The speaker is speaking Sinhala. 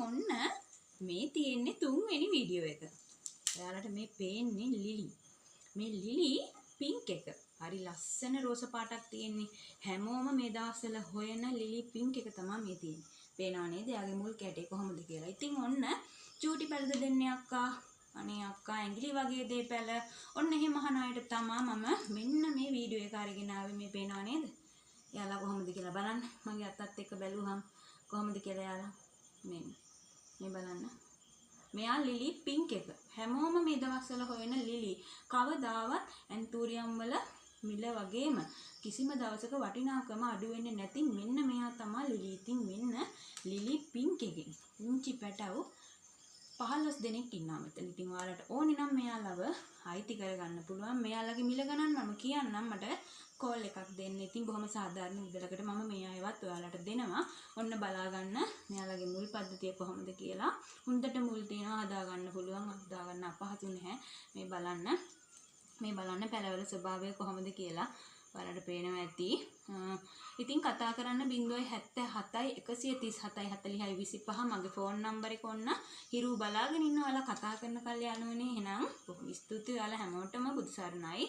ඔන්න මේ තියෙන්නේ තුන්වෙනි වීඩියෝ එක. ඔයාලට මේ පේන්නේ ලිලි. මේ ලිලි පින්ක් එක. හරි ලස්සන රෝස පාටක් තියෙන්නේ. හැමෝම මේ දවස්වල හොයන ලිලි පින්ක් එක තමයි මේ තියෙන්නේ. පේනව නේද? යාගේ මුල් කැටේ කොහොමද කියලා. ඉතින් ඔන්න චූටි පැලද දෙන්නේ අක්කා. අනේ අක්කා ඇඟිලි වගේ දෙපැල. ඔන්න එහෙම අහන අයට තමයි මම මෙන්න මේ වීඩියෝ එක අරගෙන ආවේ. මේ පේනව නේද? යාලා කොහොමද කියලා බලන්න. මගේ අතත් එක්ක බැලුවහම කොහොමද කියලා යාලා මේ බලන්න. මෙයා ලිලි පින්ක් එක. හැමෝම මේ දවස්වල හොයන ලිලි. කවදාවත් ඇන්තූරියම් වල මිල වගේම කිසිම දවසක වටිනාකම අඩු වෙන්නේ නැති මෙන්න මෙයා තමයි ලිලි. ඉතින් මෙන්න ලිලි පින්ක් එකේ. උන්චි පැටව 15 දෙනෙක් ඉන්නවා මෙතන. ඉතින් ඔයාලට ඕනේ නම් මෙයාලව අයිති කරගන්න පුළුවන්. මෙයාලගේ මිල ගණන් මම කියන්නම්. මට කෝල් එකක් දෙන්න. ඉතින් බොහොම සාධාරණ මුදලකට මම මේ අයවත් ඔයාලට දෙනවා. ඔන්න බලා ගන්න මෙයාලගේ මුල් පද්ධතිය කොහොමද කියලා. හොඳට මුල් තියනවා හදා ගන්න පුළුවන්. හදා ගන්න අපහසු නැහැ. මේ බලන්න පැලවල ස්වභාවය කොහොමද කියලා ඔයාලට පේනවා ඇති. ඉතින් කතා කරන්න 077 137 40 25 මගේ ෆෝන් නම්බර් එක ඔන්න හිරු බලාගෙන ඉන්න ඔයාලා කතා කරන කල් යනෝනේ. එහෙනම් බොහොම ස්තුතියි ඔයාලා හැමෝටම බුදු සරණයි.